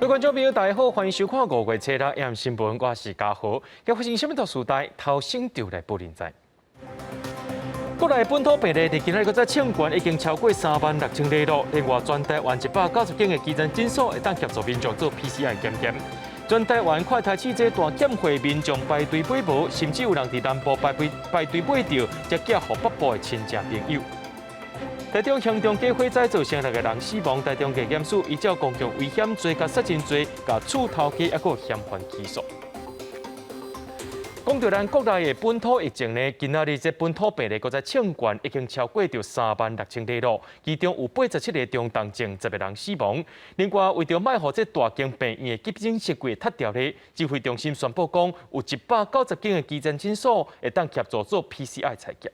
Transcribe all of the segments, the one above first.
各位观众朋友，大家好，欢迎收看5月7日 AM 新闻，我是嘉豪。今发生什么大事代？头先就来报连载。国内本土病例伫今日个在庆元已经超过36000例咯。另外，全台湾190间的基层诊所会当协助民众做 PCR 检验。全台湾快筛试剂大减会，民众排队买无，甚至有人伫南部排队买到，才寄予北部的亲戚朋友。台中乡中假火灾造成6个人死亡，台中地检署依照公共危险罪甲杀人罪，甲厝头家还佫嫌犯起诉。讲到咱国内的本土疫情呢，今仔日这本土病例搁在庆元已经超过着36000例咯，其中有87个中重症，10个人死亡。另外，为着卖互这大型病院的急诊室柜塌掉咧，指挥中心宣布讲，有190间的基层诊所会当协助做 PCR 采检。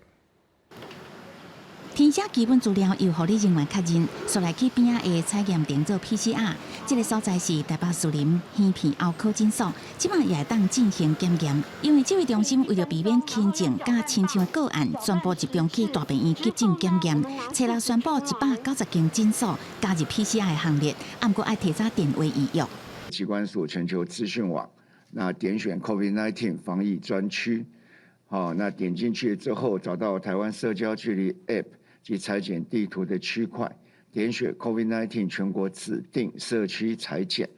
填写基本资料由护理人员确认，所来去边仔的采验点做 PCR。这个所在是台北树林耳鼻喉科诊所，即马也会当进行检验。因为指挥中心为了避免轻症甲亲像的个案，宣布集中去大病院急诊检验。初六宣布190间诊所加入 PCR 的行列，不过要提早电话预约。机关署全球资讯网，那点选 COVID-19 防疫专区，好，那点进去之后，找到台湾社交距离 App。及采检地图的区块，点选 COVID-19 全国指定社区采检，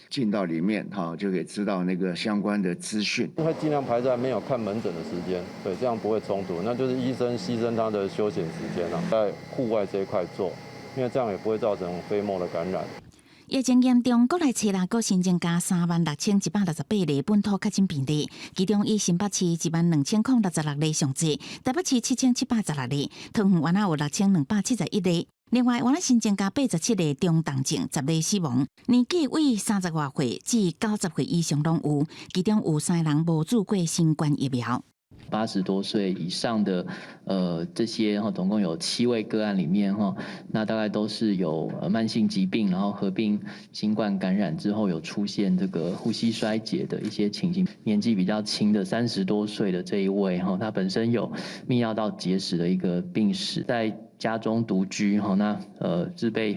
进到里面就可以知道那个相关的资讯。会尽量排在没有看门诊的时间，对，这样不会冲突。那就是医生牺牲他的休闲时间在户外这一块做，因为这样也不会造成飞沫的感染。疫情严重，国内初六个新增加36168例本土确诊病例，其中以新北市12066例上济，台北市7716例，桃园原有6271例。另外，原新增加87例中重症，10例死亡，年纪为30外岁至90岁以上拢有，其中有3人无注过新冠疫苗。80多岁以上的这些总共有7位个案里面那大概都是有慢性疾病，然后合并新冠感染之后有出现这个呼吸衰竭的一些情形。年纪比较轻的30多岁的这一位他本身有泌尿道结石的一个病史，在家中独居那是被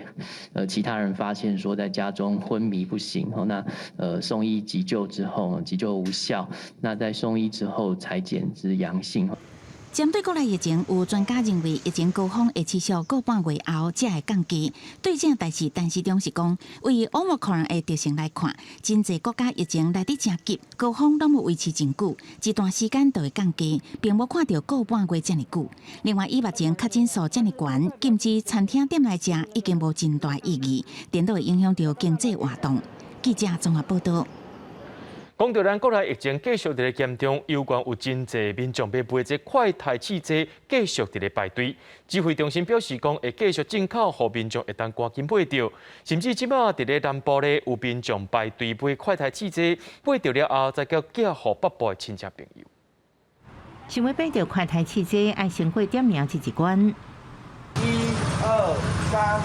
其他人发现说在家中昏迷不醒那送医急救之后急救无效，那在送医之后采检之阳性。针对国内疫情，有专家认为疫情高峰会持续个半月后才会降低。对这代志，陈时中是讲，为 Omicron 的特性来看，真侪国家疫情来得真急，高峰拢无维持真久，一段时间就会降低，并无看到个半月这么久。另外，以目前确诊数这么悬，禁止餐厅店来食已经无真大意义，颠倒会影响到经济活动。记者综合报道。讲到咱国内疫情继续伫咧严重，有关有真侪民众要买这快筛试剂，继续伫咧排队。指挥中心表示讲，会继续进口，互民众会当赶紧买到。甚至即马伫咧南部咧，有民众排队买快筛试剂，买到了后再叫寄互北部的亲戚朋友。想要买到快筛试剂，要先过点名这一关。1、2、3、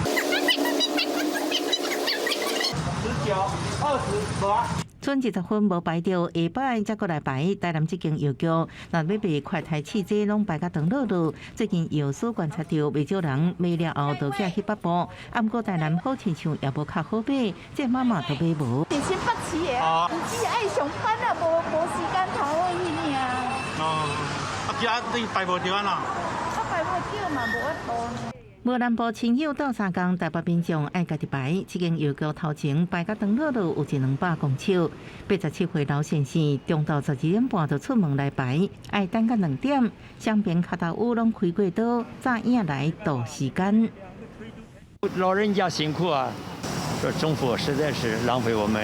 19、20、剩20分无排到，下摆才过来排。台南这间药局，若要买快筛试剂，拢排甲长路路。最近药师观察到，未少人买了后就寄去北部。不过台南好亲像也无较好买，这妈妈都买无。是新北市的，只爱上班啊，无时间头去尔。其他你排无着啊啦？排无着嘛，无法度。无南部亲友斗3工，台北民众爱家己排。这间药局头前排甲长路路有100-200公尺。87岁老先生中昼12点半就出门来排，爱等到2点。双边脚头屋拢开过刀，早影来度时间。老人家辛苦啊，这政府实在是浪费我们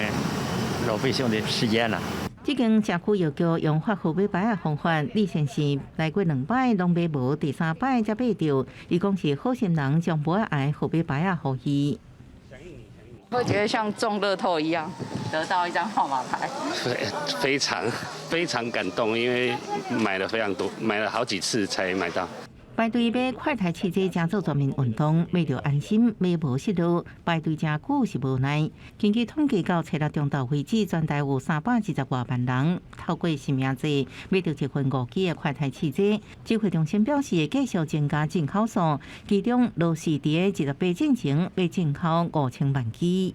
老百姓的时间了。这间社区药局用发号买牌的方法，李先生来过2摆拢买无，第3摆才买到。伊讲是好心人将买来号买牌互伊。会觉得像中乐透一样，得到一张号码牌。非常感动，因为买了非常多，买了好几次才买到。排队买快筛试剂真做全民运动，买着安心，买无失落。排队真久是无奈。根据统计，到初六中昼为止，全台有320多万人透过实名制买着1份5支的快筛试剂。指挥中心表示，会继续增加进口数，其中罗氏伫个18进前要进口5000万支。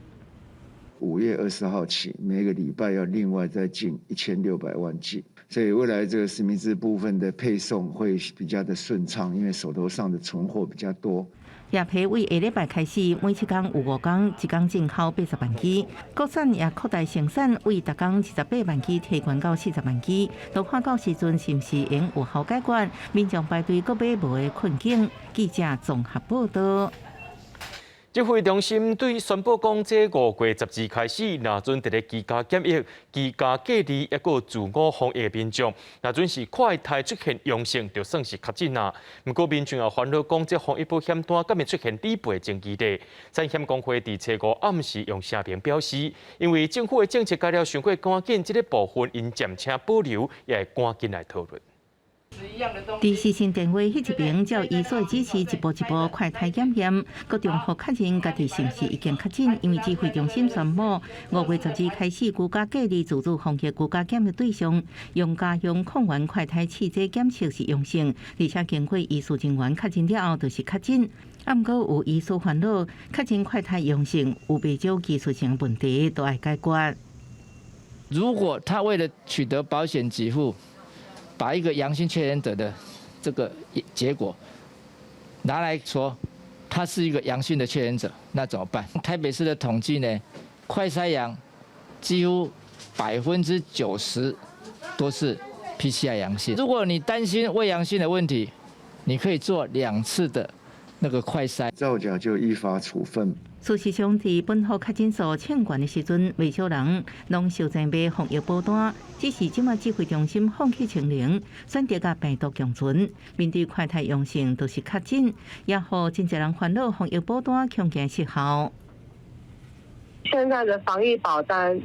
5月20号起，每个礼拜要另外再进1600万剂，所以未来这个实名制部分的配送会比较的顺畅，因为手头上的存货比较多。叶批为下礼拜开始，每7天有5天，一天进口80万支，国产也扩大生产，为逐天28万支提悬到40万支。都看到时阵是毋是用有效解决民众排队搁买无的困境？记者综合报道。指挥中心对宣布讲，这5月12开始，若准伫咧居家检疫、居家隔离，抑个自我防疫的民众，若准是快筛出现阳性，就算是确诊啦。不过民众也烦恼讲，这防疫保险单敢会出现理赔争议的。产险工会伫初5暗时用声明表示，因为政府的政策改了伤过赶紧，这个部分因暂且保留，也会赶紧来讨论。伫视讯电话迄一边，照医所指示，一步一步快筛检验，各中户确认家己是毋是已经确诊。因为指挥中心宣布，5月12日开始，居家隔离自主防疫居家检疫对象，用家用抗原快筛试剂检测是阳性，而且经过医师人员确认了后，就是确诊。毋过有医师烦恼，确诊快筛阳性有不少技术性问题都要解决。如果他为了取得保险给付，把一个阳性确诊者的这个结果拿来说，他是一个阳性的确诊者，那怎么办？台北市的统计呢，快筛阳几乎90%都是 PCR 阳性。如果你担心未阳性的问题，你可以做2次的那个快筛，造假就依法处分。事实上，伫本土确诊数称悬的时阵，未少人拢受前买防疫保单，只是即马指挥中心放弃清零，选择甲病毒共存。面对快筛阳性都是确诊，也互真侪人烦恼防疫保单恐惊失效。现在的防疫保单，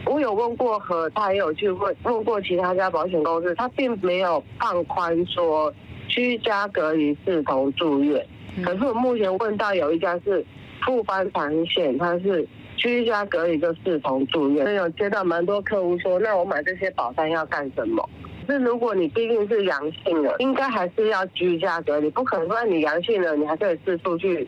我有问过和他也有去问过其他家保险公司，他并没有放宽说居家隔离视同住院。可是我目前问到有一家是富邦产险，它是居家隔离就视同住院。有接到蛮多客户说，那我买这些保单要干什么？是如果你毕竟是阳性了，应该还是要居家隔离，不可能说你阳性了，你还可以四处去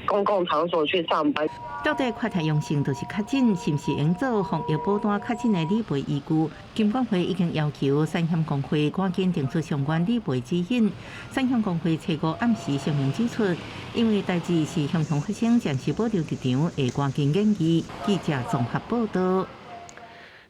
公共场所去上班。到底快筛阳性就是确诊，是毋是用做防疫保单确诊的理赔依据？金管会已经要求产险工会赶紧定出相关理赔指引。产险工会初5暗时声明指出，因为代志是相同发生，暂时保留立场，会赶紧研议。记者综合报道。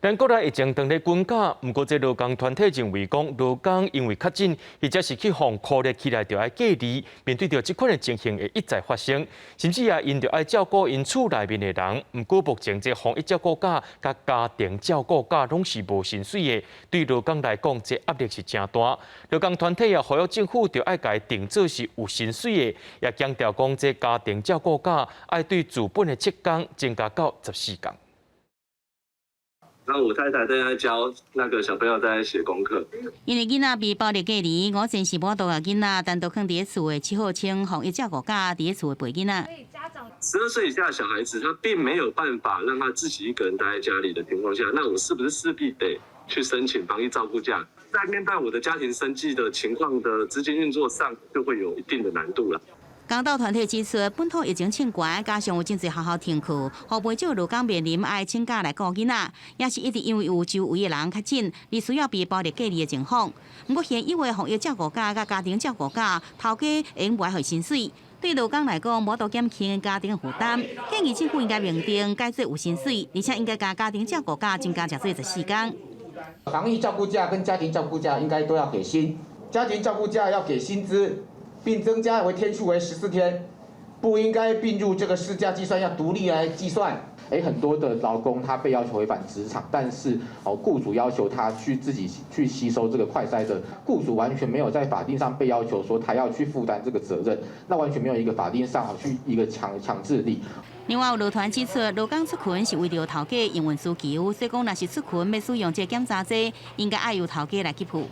咱国内疫情当咧滚假，不过这劳工团体认为讲，劳工因为确诊，或者是去互酷热起来，就要隔离。面对着这款的情形会一再发生，甚至也因着爱照顾因厝内面的人。不过目前这防疫照顾假、甲家庭照顾假拢是无薪水的，对劳工来讲，这压力是真大。劳工团体也呼吁政府着爱家定做是有薪水的，也强调讲这家庭照顾假爱对资本的7天增加到14天。然后我太太正在教那个小朋友在写功课。因为囡仔被暴力隔离，我真是无多个囡仔单独放伫厝的7号清防疫照顾假，伫厝的陪囡仔。12岁以下的小孩子，他并没有办法让他自己一个人待在家里的情况下，那我是不是势必得去申请防疫照顾假？在面对我的家庭生计的情况的资金运作上，就会有一定的难度了。公道团体指出，本土疫情清悬，加上有真侪学校停课，互袂少劳工面临爱请假来顾囡仔，也是一直因为有周围的人确诊，而需要被暴力隔离的情况。不过，现以为防疫照顾假甲家庭照顾假，头家应该会薪水。对劳工来讲，无度减轻家庭负担，建议政府应该明定改做有薪水，而且应该加家庭照顾假增加至14天。防疫照顾假跟家庭照顾假应该都要给薪，家庭照顾假要给薪资。并增加为天数为14天，不应该并入这个事假计算，要独立来计算。很多的劳工他被要求回返职场，但是雇主要求他去自己去吸收这个快筛的，雇主完全没有在法定上被要求说他要去负担这个责任，那完全没有一个法定上去一个强制力。另外，有劳团指出，劳工出勤是为了头家营运需求，所以讲若是出勤要使用这检查剂，应该爱由头家来给付。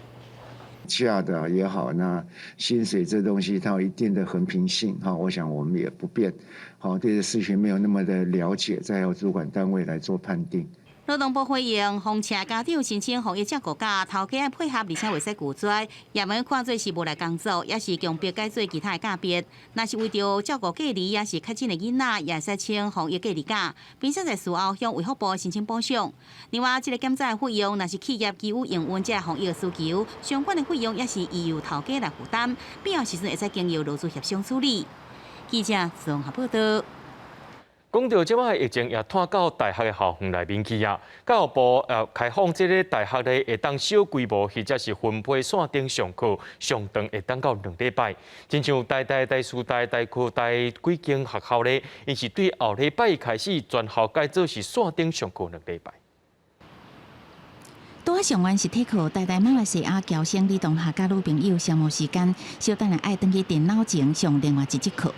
假的也好，那薪水这东西它有一定的衡平性哈，我想我们也不变。好，对这事情没有那么的了解，再由主管单位来做判定。劳动部回应，防车家长申请防疫照顾假，头家要配合，而且袂使拒绝，也免看做是无来工作，也是强迫改做其他的假别。若是为着照顾隔离，也是较近的囡仔，也会使请防疫隔离假，并且在事后向卫福部申请补偿。另外，这个检查的费用，若是企业急于营运这防疫的需求，相关的费用也是依由头家来负担，必要时阵会使经由劳资协商处理。记者综合报道。讲到即摆疫情也拖到大学的校园内面去啊，教育部开放即个大学咧会当小规模或者是分配线顶上课，上长会当到2礼拜。亲像台大、台师大、台科大几间学校咧，因是对后礼拜开始全校改做是线顶上课2礼拜。拄啊上完实体课，台马来西亚侨生儿童客家女朋友消磨时间，小等下爱登去电脑前上另外一节课。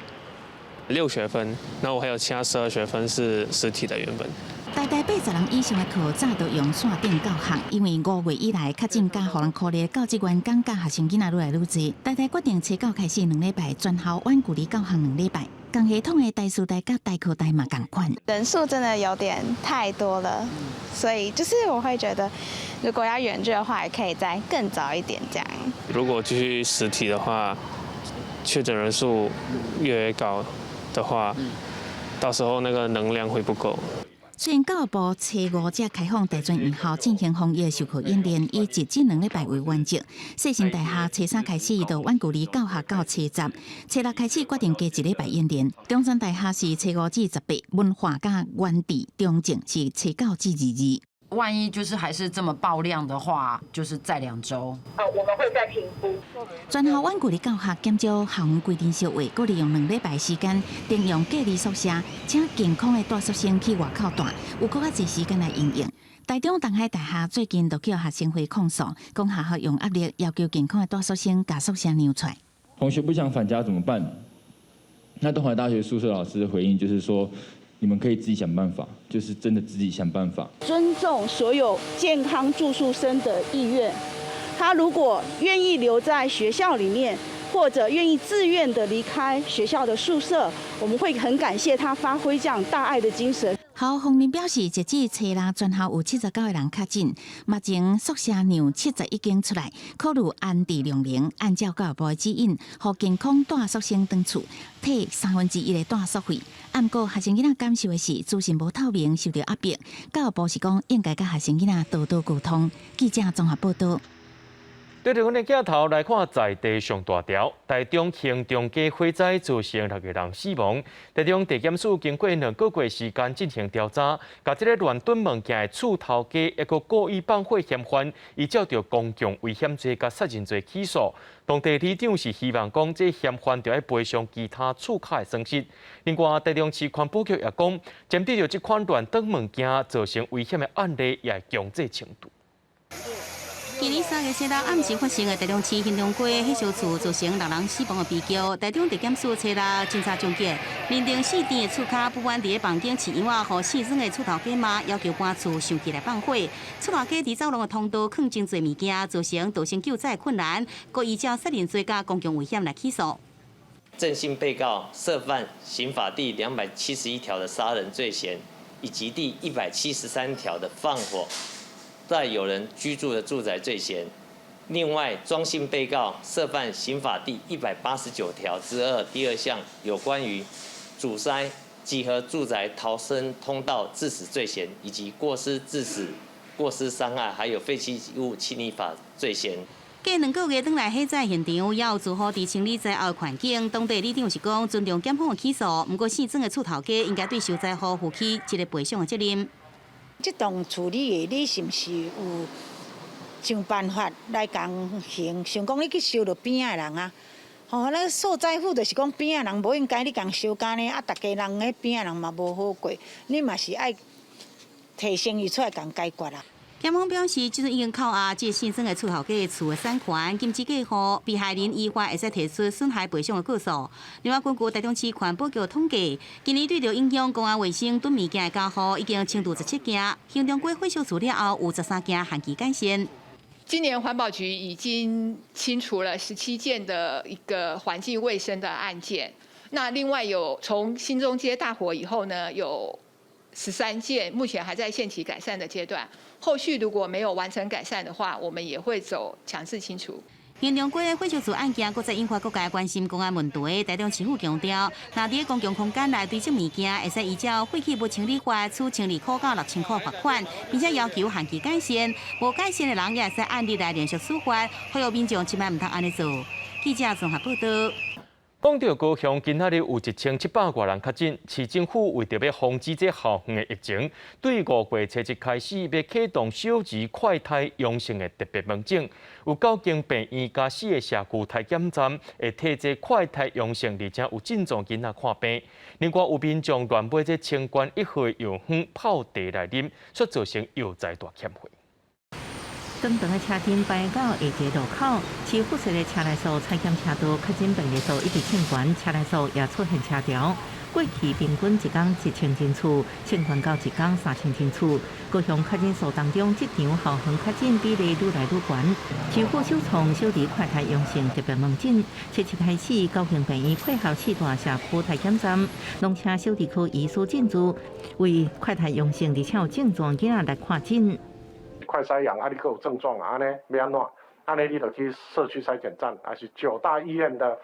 6学分，然后我还有其他12学分是实体的原本。台大80人以上的课早都用线顶教学，因为5月以来确诊加互人可怜教职员讲教学生囡仔愈来愈多。台大决定初9开始2礼拜，全校远距离教学2礼拜。同系统的台师大甲台科大嘛同款。人数真的有点太多了，所以就是我会觉得，如果要远距的话，也可以再更早一点这样。如果继续实体的话，确诊人数越来越高的话，到时候那个能量会不够。虽然教育部初5才开放大专院校进行防疫授课演练，以截止2礼拜为原则。世新大学初3开始就远距离教学到初10，初6开始决定加1礼拜演练。中山大学是初5至18，文化甲原地中正是初9至22。万一就是还是这么爆量的话，就是再2周。我们会再评估。全校远距离教学减少校园规定小话，佫利用2礼拜时间，定用隔离宿舍，请健康的大学生去外口住，有佫较侪时间来应用。台中东海大学最近就叫学生会控诉，讲学校用压力要求健康的大学生把宿舍让出来。同学不想返家怎么办？那东海大学宿舍老师的回应就是说，你们可以自己想办法，就是真的自己想办法。尊重所有健康住宿生的意愿，他如果愿意留在学校里面，或者愿意自愿的离开学校的宿舍，我们会很感谢他发挥这样大爱的精神。校方面表示，截至初6，全校有79个人确诊，目前宿舍让70已经出来，考虑安置量能，按照教育部的指引，让健康大宿生回厝，退1/3的大宿费。按过学生囡仔感受的是资讯无透明，受到压迫。教育部是讲应该甲学生囡仔多多沟通。记者综合报道。对着阮的镜头来看，在地上大条，台中兴中街火灾造成6个人死亡。台中地检署经过2个月时间进行调查，把这个乱囤物件的厝头家一个故意放火嫌犯，依照着公共危险罪甲杀人罪起诉。当地里长是希望讲，这嫌犯就要赔偿其他厝卡的损失。另外，台中市环保局也讲，针对着这款乱囤物件造成危险的案例，也会强制程度。今年3月7日暗时发生的台中市兴中街火烧厝造成6人死亡的悲剧，台中地检署初6侦查终结，认定4店的厝卡不满伫房顶饲养啊，和4庄的厝头家妈要求搬厝上起来放火，厝头家伫走廊的通道放真侪物件，造成逃生救灾困难，故依照杀人罪加公共危险来起诉。正信被告涉犯刑法第271条的杀人罪嫌，以及第173条的放火在有人居住的住宅罪嫌。另外，庄姓被告涉犯刑法第189条之2第2项有关于阻塞集合住宅逃生通道致死罪嫌，以及过失致死、过失伤害，还有废弃物清理法罪嫌。过2个月转来火灾现场，也有做好伫清理灾后的环境。当地里长是讲尊重检方的起诉，不过4庄的厝头家应该对受灾户负起一个赔偿的责任。这栋处理的，你是不是有想办法来共行？想讲你去收到边的人啊？吼，那受灾户就是讲边的人无应该你共收干呢，啊，大家人迄边的人嘛无好过，你嘛是爱提生意出来共解决啦。检方表示，即阵已经扣押这4庄的厝头家的厝的产权，禁止过户，被害人依法会使提出损害赔偿的告诉。另外，根据台中市环保局统计，今年对着影响公安卫生囤物件的家户已经清除17件，兴中街火烧厝了后有13件限期改善。今年环保局已经清除了17件的一个环境卫生的案件。那另外有从新中街大火以后呢，有13件，目前还在限期改善的阶段。后续如果没有完成改善的话，我们也会走强制清除。形容过火烧厝案件，搁再引发各界关心公安问题。台中市府强调，若伫公共空间内堆积物件，会使依照废弃物清理法处清理扣到6000块罚款，并且要求限期改善。无改善的人也会使按例来连续处罚，呼吁民众千万唔通安尼做。记者综合报道。讲到高雄，今仔日有1700多人确诊，市政府为着要防止这下远的疫情，对5月初一开始要启动小儿快筛阳性的特别门诊，有9间病院加4个社区体检站会替这快筛阳性而且有症状囡仔看病。另外有民众乱买这清冠1号的药方泡茶来啉，所造成药材大欠费。长长的车阵排到下街路口，市府设的车内数采检车道确诊病例数一直欠悬，车内数也出现车潮。过去平均一天1000间厝，欠悬到一天3000间厝。高雄确诊数当中，这场校园确诊比例愈来愈悬。市府首创小儿快筛阳性特别门诊，七开始9间病院配合4大社区体检站，拢请小儿科医师进驻，为快筛阳性而且有症状囡仔来看诊。快筛阳，你有症状啊，安尼要安怎？安尼你就去社区筛检站，还是9大医院的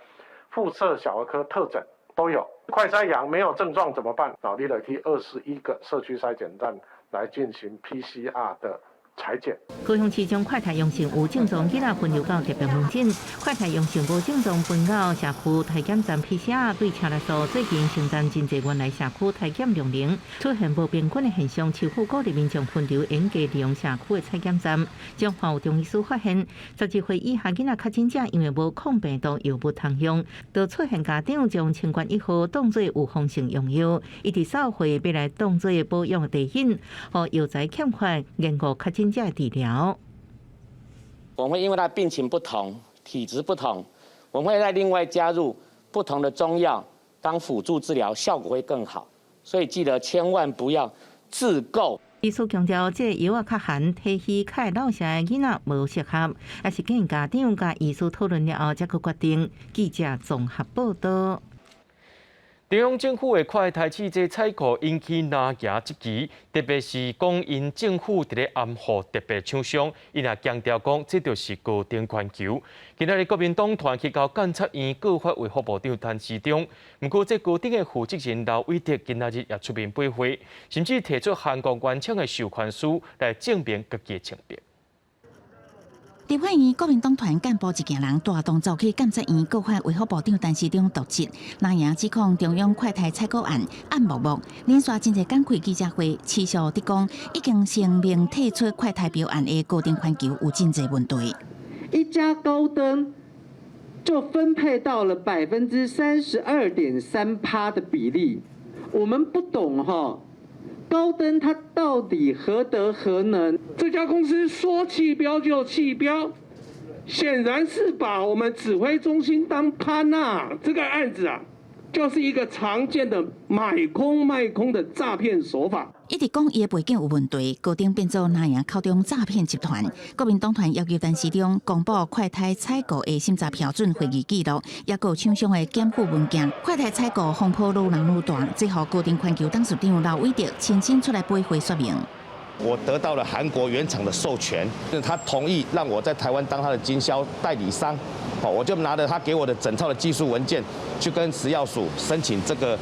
附设小儿科特诊都有。快筛阳没有症状怎么办？你就去21个社区筛检站来进行 PCR 的裁剪。高雄市将快筛阳性有症状囡仔分流到特别门诊，快筛阳性无症状分到社区体检站 PCR 对车内数最近成站真侪原来社区体检量能出现无平均的现象，市府鼓励民众分流严格利用社区的采检站。彰化有中医师发现，12岁以下囡仔确诊者因为无抗病毒药物通用，就出现家长将清冠1号当作有风性用药，一直扫回要来当作保养的地引，和药材欠缺延误确诊者的治疗。我们会因为他病情不同、体质不同，我们会再另外加入不同的中药当辅助治疗，效果会更好。所以记得千万不要自购。医师强调，这药啊较含体虚较老些的囡仔无适合，还是建议家长甲医师讨论了后才去决定。记者综合报道。中央政府的快筛试剂采购引起拿牙积极，特别是讲因政府伫咧暗号特别厂商，伊也强调讲，这就是高等全球。今仔日国民党团去到监察院告发卫福部长陈时中，不过这高等的负责人刘伟德今仔日也出面背会，甚至提出韩国原厂的授权书来证明家己的清白。立法院国民党团干部一行人大动作去监察院告发卫福部长陈时中渎职，南洋指控中央快筛采购案暗幕幕，连续真侪赶开记者会，持续地讲已经声明退出快筛标案的高等环球有真侪问题。一家高登就分配到了32.3%的比例，我们不懂哈。高登它到底何德何能？这家公司说弃标就弃标，显然是把我们指挥中心当潘娜。这个案子啊，就是一个常见的买空卖空的诈骗手法。一直讲伊的背景有问题，高登变做南洋口中诈骗集团。国民党团要求陈时中公布快筛采购的审查标准会议记录，也有厂商的检附文件。快筛采购风波愈人愈大，最后高登环球董事长刘伟德亲身出来背会说明。我得到了韩国原厂的授权，他同意让我在台湾当他的经销代理商。我就拿着他给我的整套的技术文件，去跟食药署申请这个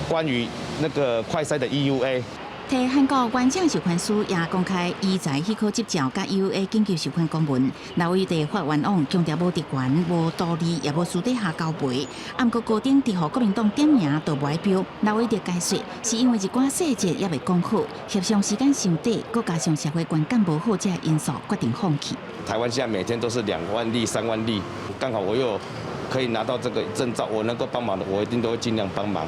关于那个快筛的 EUA。提韩国原厂授权书也公开医材许可执照甲 EUA 紧急授权公文。刘伟德发冤枉，强调无特权、无道理，也无私底下交陪。暗过高登伫予国民党点名都无爱标。刘伟德解释，是因为一寡细节也未讲好，协商时间伤短，佮加上社会观感无好，这因素决定放弃。台湾现在每天都是2万例、3万例，刚好我又可以拿到这个证照，我能够帮忙的，我一定都会尽量帮忙。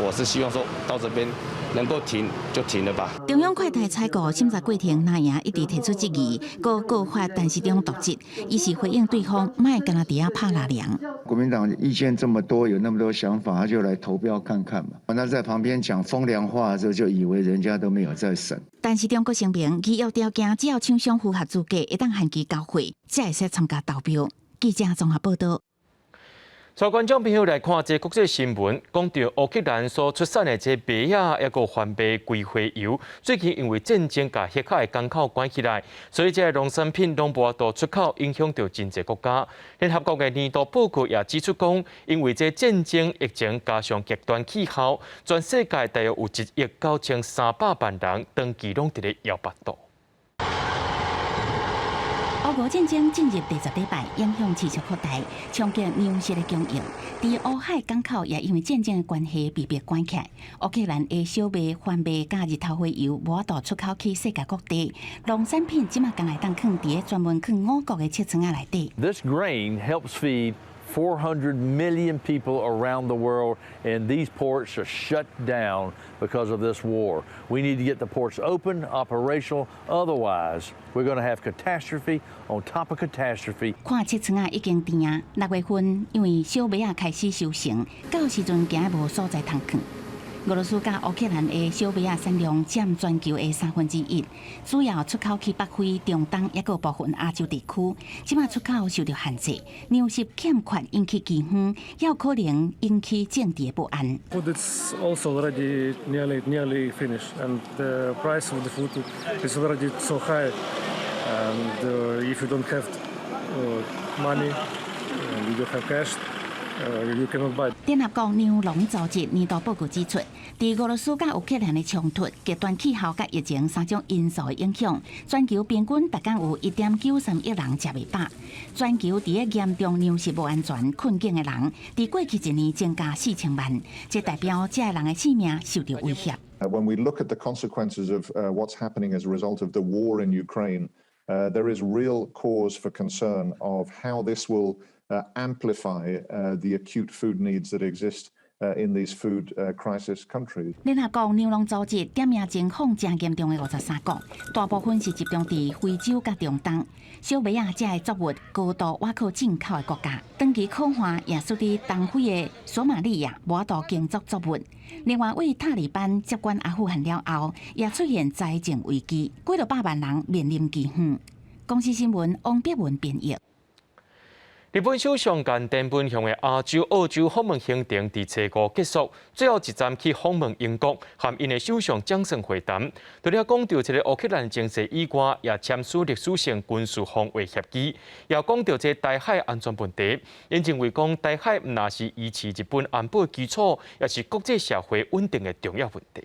我是希望说到这边能够停就停了吧。中央快筛采购审查过程，南洋一直提出质疑，佮告发陈时中渎职，伊是回应对方，莫干那底下拍拉梁。国民党意见这么多，有那么多想法，他就来投标看看嘛。那在旁边讲风凉话的时候，就以为人家都没有在审。陈时中佮声明，伊要条件只要厂商符合资格，一旦限期交货，才会使参加投标。记者综合报道。带观众朋友来看这国际新闻，讲到乌克兰所出产的这米啊，一个环保硅花油，最近因为战争甲黑海的港口关起来，所以这农产品拢无法度出口，影响到真济国家。联合国的年度报告也指出讲，因为这战争、疫情加上极端气候，全世界大约有1亿9300万人长期拢伫咧摇巴肚。俄乌战争进入第10礼拜，影响持续扩大，冲击粮食的供应。伫乌海港口也因为战争的关系被迫关起来。乌克兰的小麦、番麦加日头花油无法度出口去世界各地，农产品即马刚来当放伫专门放5国的车窗仔内底。This grain helps feed 400 million people around the world, and these ports are shut down because of this war. We need to get the ports open, operational. Otherwise, we're going to have catastrophe on top of catastrophe. 看车窗仔已经甜啊，6月份因为小麦啊开始收成，到时阵惊无所在通放。俄罗斯甲乌克兰的小麦啊产量占全球的1/3，主要出口去北非、中东，也有部分亚洲地区。即马出口受到限制，粮食欠缺引起饥荒，也有可能引起政治的不安。Food is also already nearly finished, and the price of the food is already so high. And if you don't have money, you don't have cash. 联合国粮农组织年度报告指出，伫俄罗斯甲乌克兰的冲突、极端气候甲疫情3种因素的影响，全球平均每天有1.93亿人食袂饱。全球伫个严重粮食无安全困境的人，伫过去1年增加4000万，这代表这些人的性命受到威胁。When we look at the consequences of what's happening as a result of the war in Ukraine, there is real cause for concern of how this will amplify the acute food needs that exist in these food crisis countries. 联合国粮农组织点名情况正严重的53国，大部分是集中伫非洲甲中东。小麦啊，这类作物高度倚靠进口的国家，长期可汗也属伫东非的索马利亚无法度耕作作物。另外，为塔利班接管阿富汗了后，也出现财政危机，几多百万人面临饥荒。公司新闻王碧文编译。日本首相菅田本向的亚洲、澳洲访问行程伫初5结束，最后一站去访问英国，和因的首相蒋胜会谈。除了讲到这个乌克兰情势以外，也签署历史性军事防卫协议，也讲到这台海安全问题。因认为讲台海唔那是维持日本安保基础，也是国际社会稳定的重要问题。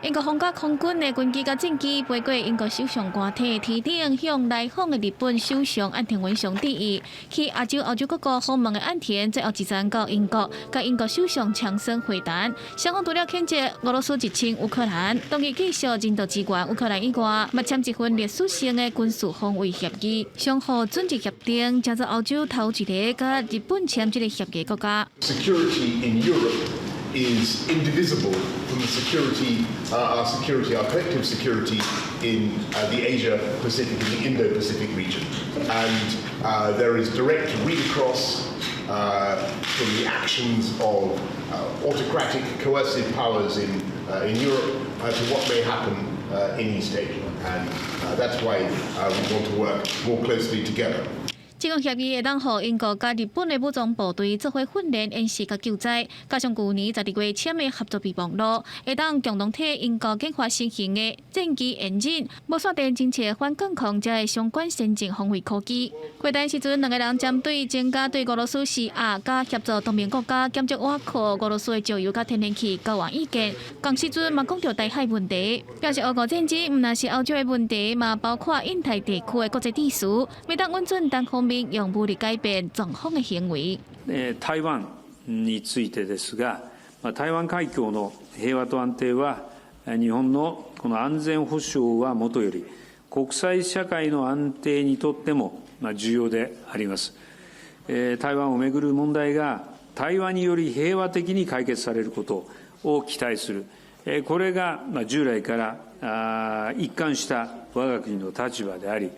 英国皇家空军的军机甲战机飞过英国首相官邸，提顶向来访的日本首相岸田文雄致意。去亚洲、澳洲各国访问的岸田，最后一站到英国，甲英国首相强生会谈。双方除了谴责俄罗斯入侵乌克兰，同意继续人道支援乌克兰以外，也签一份历史性的军事防卫协议，相互准入协定，加入澳洲头一个甲日本签这个协议国家。Security in Europe is indivisible from the security, our collective security in the Asia Pacific and the Indo-Pacific region. And there is direct read across from the actions of autocratic, coercive powers in Europe to what may happen in East Asia. And that's why we want to work more closely together. 这项协议会当予英国甲日本的武装部队做伙训练、演习甲救灾，加上去年12月签的合作备忘录，会当共同替英国研发新型的战机引进，无线电侦测反更空这的相关先进防卫科技。会谈时阵，两个人针对增加对俄罗斯施压，甲协助同盟国家减少倚靠俄罗斯的石油甲天然气交换意见。同时阵嘛讲到台海问题，表示俄乌战争唔但是欧洲的问题，嘛包括印太地区的国际秩序，未当稳准单方面用武力改变中方的行为。台湾についてですが、台湾海峡の平和と安定は日本のこの安全保障はもとより国際社会の安定にとっても重要であります。台湾をめぐる問題が対話により平和的に解決されることを期待する。これが従来から一貫した我が国の立場であり。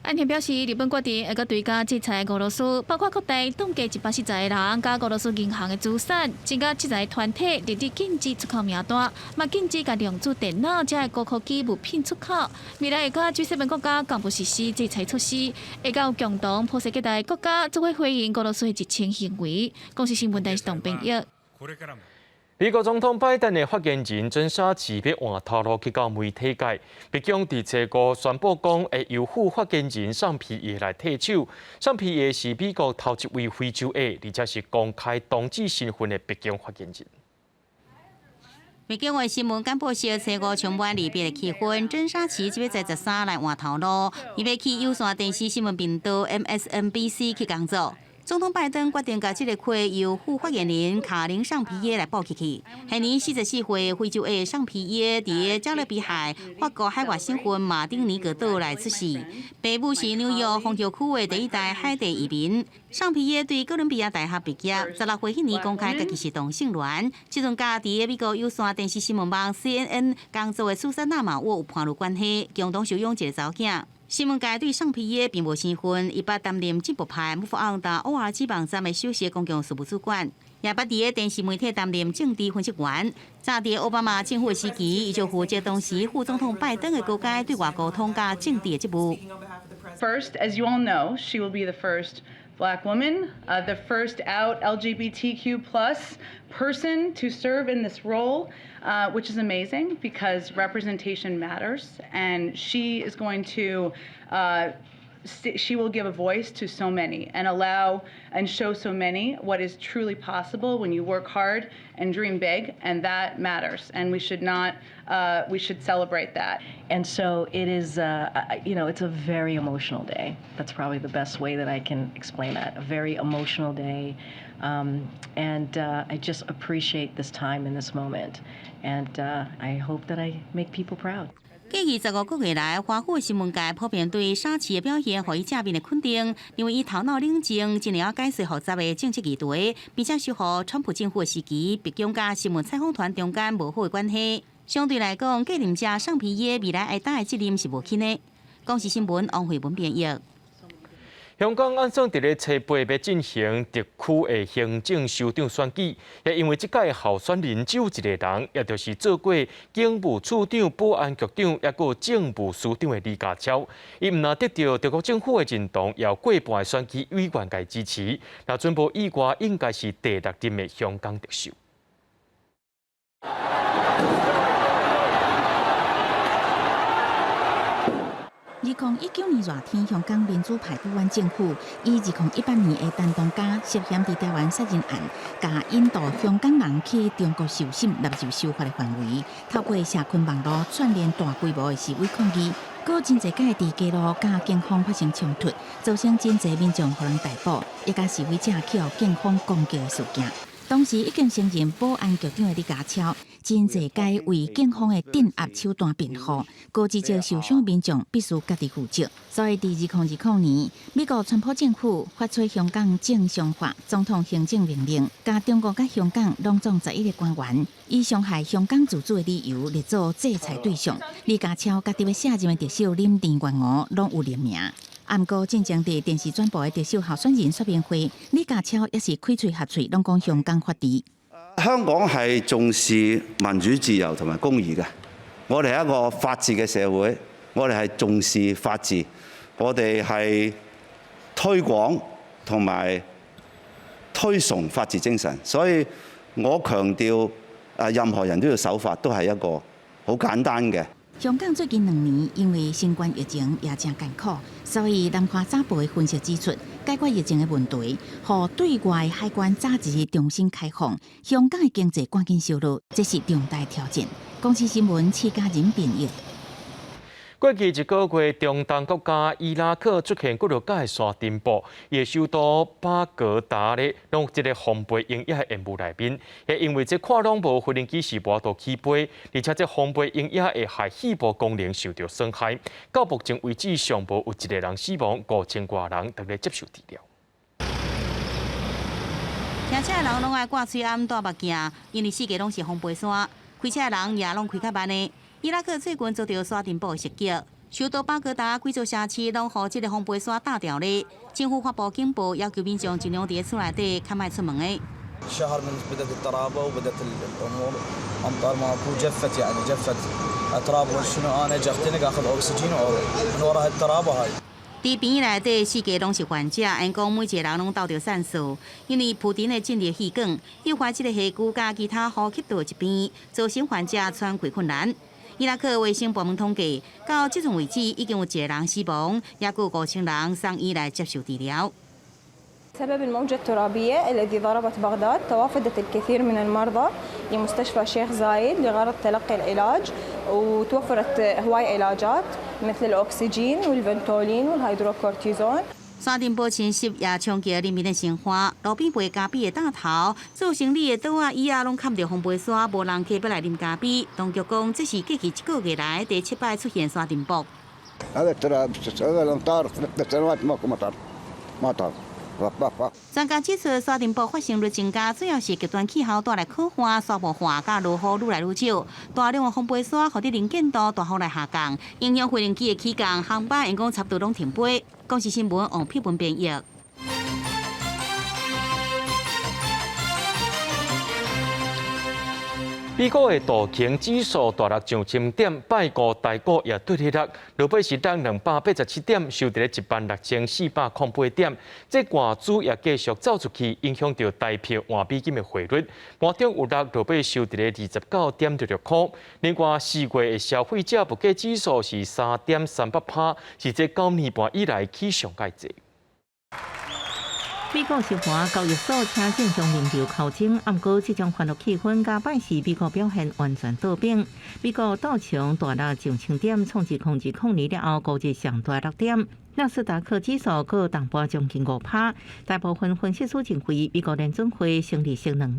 岸田表示，日本决定会个追加制裁俄罗斯，包括扩大冻结140个人甲俄罗斯银行的资产，增加制裁团体列入禁止出口名单，嘛禁止甲量子电脑这个高科技物品出口。未来会甲 G7 国家公布实施制裁措施，会甲共同普世各大国家做伙回应俄罗斯的一切行为。公司新闻台是董炳玉。美国总统拜登的发言人真沙奇要换头路去到媒体界，白宫伫这个宣布讲会由副发言人尚皮耶来替手。尚皮耶是美国头一位非洲裔，而且是公开同志身份的白宫发言人。北京的新闻简报社找5充满离别的气氛，真沙奇就要在13来换头路，伊要去有线电视新闻频道 MSNBC 去工作。总统拜登决定把这个亏由副发言人卡琳尚皮耶来补起去。现年44岁非洲裔尚皮耶伫加勒比海法国海外新婚马丁尼格岛来出世，爸母是纽约红桥区的第一代海地移民。尚皮耶对哥伦比亚大学毕业，16岁迄年公开家己是同性恋。这阵甲伫美国有线电视新闻网 CNN 工作的苏珊娜马沃有伴侣关系，共同收养一个查某囝。新闻界对尚皮耶并无生分，伊捌担任进步派穆弗昂达偶尔基网站的首席公共事务主管，也捌伫电视媒体担任政治分析员。早伫奥巴马政府的时期，伊就负责当时副总统拜登的高阶对外沟通甲政治的职务。First, as you all know, she will be the first Black woman, the first out LGBTQ+ person to serve in this role, which is amazing because representation matters, and she is going to. She will give a voice to so many and allow and show so many what is truly possible when you work hard and dream big, and that matters. And we should not. We should celebrate that. And so it is. It's a very emotional day. That's probably the best way that I can explain that. A very emotional day, and I just appreciate this time and this moment, and I hope that I make people proud. 过去15个月来，华府新闻界普遍对沙奇的表现予伊正面的肯定，因为伊头脑冷静，尽量解释复杂的政治议题，并且修复川普政府的时期白宫甲新闻采访团中间无好的关系。相对来讲，继任者尚皮耶未来爱担的责任是无轻的。公视新闻王慧文编译。香港按算伫咧初8要进行特区的行政首长选举，也因为即届候选人只有一个人，也就是做过警务处长、保安局长，也有政务司长的李家超。伊毋但得到中国政府的认同，也有过半的选举委员界支持。那全部以外，应该是第6任的香港特首。2019年热天，香港民主派保安政府以2018年的陈东家涉嫌伫台湾杀人案，甲引导香港人去中国受审纳入修法的范围，透过社群网络串联大规模的示威抗议，有真侪届伫街路甲警方发生冲突，造成真侪民众互人逮捕，也甲示威者去互警方攻击的事件。当时已经升任保安局长的李家超，真侪届为警方的镇压手段辩护，高指责受伤民众必须家己负责。所以，伫2020年，美国川普政府发出香港正常化总统行政命令，甲中国甲香港拢总11个官员以伤害香港自主的理由列作制裁对象。李家超甲特别卸任的特首林郑月娥拢有列名。不过，正正伫电视转播的特首候选人说明会，李家超也是开嘴合嘴，拢讲香港法治。香港係重視民主自由同埋公義嘅，我哋係一個法治嘅社會，我哋係重視法治，我哋係推廣同埋推崇法治精神，所以我強調任何人都要守法，都係一個好簡單嘅。香港最近2年因为新冠疫情也真艰苦，所以南华早报分析指出，解决疫情的问题，和对外海关早日重新开放，香港的经济赶紧收入，这是重大挑战。公视新闻戚家人编译。过去1个月，中东国家伊拉克出现几落架山尘暴，也首都巴格达咧，拢一个防备营业的烟雾内面，也因为这看拢无无人机是无度起飞，而且这防备营业的海气部功能受到损害。到目前为止，尚无有一个人死亡，5000多人正在接受治疗。开车的人拢爱挂嘴暗戴目镜，因为4个拢是防备伞。开车的人也拢开较慢的。伊拉克最近遭到山尘暴袭击，首都巴格达几座社区拢予这个风飞沙打掉咧。政府发布警报，要求民众尽量伫厝内底，较莫出门的。شهر من بدأت الترابة وبدأت الأمور أمطار ماكو جفت يعني جفت أتراب شنو أنا أجي أختنق آخذ أكسجين من وراء الترابة هاي。伫病院内底，四界拢是患者，因讲每一个人拢斗着散数，因为普丁的阵列气管诱发这个细菌甲其他呼吸道疾病，造成患者喘气困难。伊拉克卫生部门统计，到即阵为止，已经有1个人死亡，也有5000人送医来接受治疗。 بسبب الموجة الترابية التي ضربت بغداد توافدت الكثير من المرضى لمستشفى الشيخ زايد لغرض تلقي العلاج وتوفرت هواي علاجات مثل الأكسجين والفنتولين والهيدروكورتيزون 山顶保清湿也冲击人民的生活，路边卖咖啡的大头，做生意的桌啊椅啊，拢看到风飞沙，无人客要来啉咖啡。当局讲，这是过去1个月来第7摆出现山顶暴。هذا ترى الامطار 3 سنوات ماكو مطر 专家指出，沙尘暴发生率增加，主要是极端气候带来可汗、沙漠化，甲落雨愈来愈少。大量的风飞沙，互啲能见度大幅来下降，影响飞行机的起降，航班因讲差不多拢停飞。公视新闻王碧文编译。 美国的道琼指数大落上千点，拜五大股也对起落，落尾是当287点，收在16408点。这外资也继续走出去，影响到台票换美金的汇率，盘中有落，落尾收在29.66块。另外，4月的消费者物价指数是3.38%，是这9年半以来起上界济。 美国石化交易所请正向民调考证，暗过这种欢乐气氛加摆时，美国表现完全倒冰。美国道琼大落上千点，创自2002了后5日上大6点。纳斯达克指数各淡薄将近5%。大部分分析师认为，美国联准会升利息2码，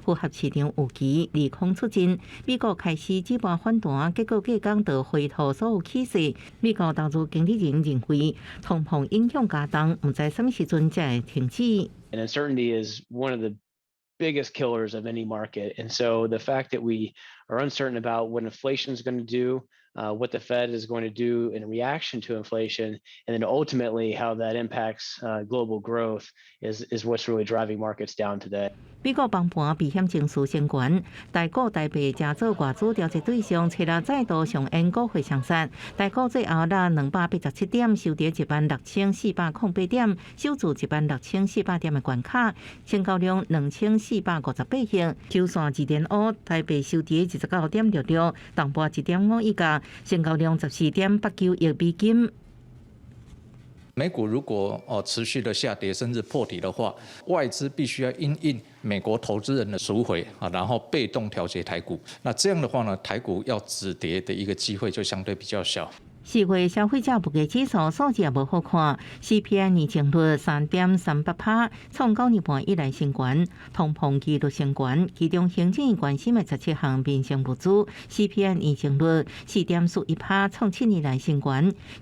符合市场预期，利空出尽。美国开始止步反弹，结果隔天就回吐所有气势。美国投资经理人认为，通膨影响加重，唔知什么时阵才会停止。 And uncertainty is one of the biggest killers of any market. And so the fact that we are uncertain about what inflation is going to do, what the Fed is going to do in reaction to inflation, and then ultimately how that impacts global growth is what's really driving markets down today. 美国崩盘避险情绪升悬，大股大币正做外资调节对象，找了再度上演股汇上杀。大股最后落287点，收跌16408点，守住16400点的关卡，成交量2458亿。周线2.5，台币收跌19.66，淡薄1.5亿价，成交量14.89亿美金。 美股如果持续的下跌，甚至破底的话，外资必须要因应美国投资人的赎回啊，然后被动调节台股。那这样的话呢，台股要止跌的一个机会就相对比较小。 4月消费者物价指数数字也无好看 ，CPI 年增率3.38%，创9年半以来新高，通膨纪录升悬。其中行政院关心的17项民生物资 CPI 年增率4.41%，创7年来新高。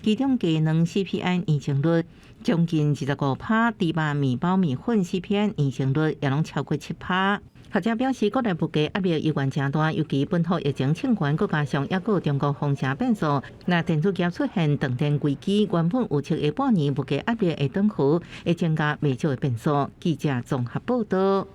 其中鸡卵 CPI 年增率将近25%，猪肉、面包、面粉 CPI 年增率也拢超过7%。 学者表示，国内物价压力依然真大，尤其本土疫情清悬，再加上抑有中国封城变数，若电子业出现断电危机，原本预测下半年物价压力会转趋，会增加未少的变数。记者综合报道。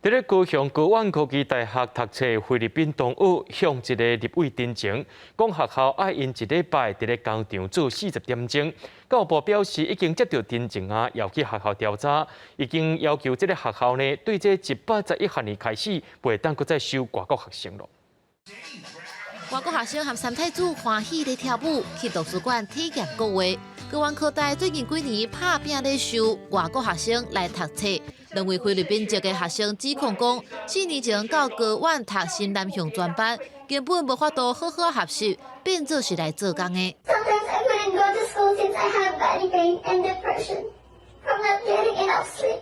伫咧高雄高湾科技大学读册的菲律宾同学向一个立委申请，讲学校爱因1礼拜伫咧工厂做40点钟。教育部表示已经接到申请啊，要去学校调查，已经要求这个学校呢，对这111学年开始，袂当搁再收外国学生咯。外国学生和三太子欢喜咧跳舞，去图书馆体验国画。高湾科大最近几年拍拼咧收外国学生来读册。 两位菲律宾籍的学生指控讲，4年前到高湾读新南向专班，根本无法度好好学习，变做是来做工的。Sometimes I couldn't go to school since I have migraine and depression from not getting enough sleep.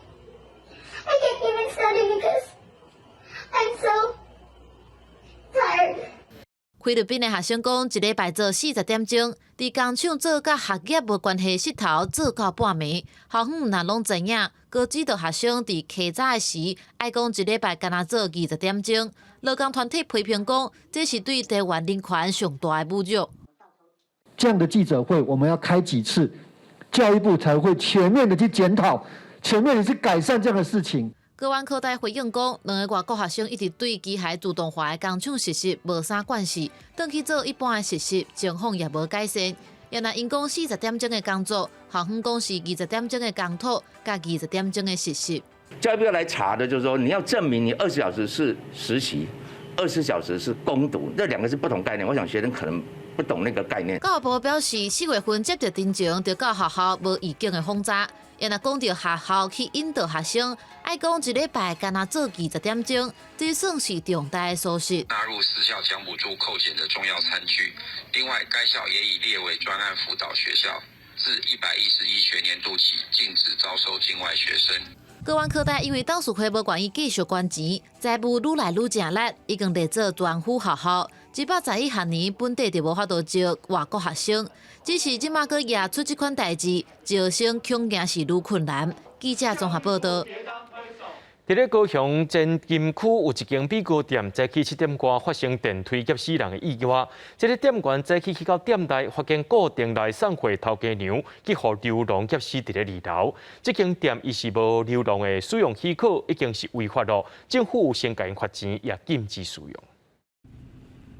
I can't even study because I'm so tired. 菲律宾的学生讲，1礼拜做40点钟，伫工厂做甲学业无关系的头做到半暝。校方若拢知影，高指导学生伫起早的时，爱讲1礼拜干那做20点钟。劳工团体批评讲，这是对台湾人权上大的侮辱。这样的记者会我们要开几次，教育部才会全面的去检讨，全面的去改善这样的事情。高湾科大回应讲，两个外国学生一直对机械自动化的工厂实习无啥关系，转去做一般的实习，情况也无改善。原来因讲40点钟的工作，校方讲是20点钟的工作，加20点钟的实习。教育部要来查的就是说，你要证明你20小时是实习，20小时是攻读，这两个是不同概念。我想学生可能不懂那个概念。教育部表示，4月份接到真情，就到学校无预警的轰炸。因若讲到学校去引导学生，爱讲一礼拜干那做20点钟，这算是重大的疏失。纳入私校将补助扣减的重要餐具。另外，该校也已列为专案辅导学校，自111学年度起禁止招收境外学生。高湾科大因为董事会无愿意继续捐钱，财务愈来愈正力，已经列做专府学校。111学年本地就无法度招外国学生，只是即马佫也出这款代志，招生恐惊是愈困难。记者综合报道。伫咧高雄前金区有一间米糕店，早起7点多发生电梯夹死人的意外。这个店员早起去到店内，发现固定来送货头家娘，去互流浪夹死伫咧2楼。这间店伊是无流浪的使用许可，已经是违法咯。政府先甲因罚钱，也禁止使用。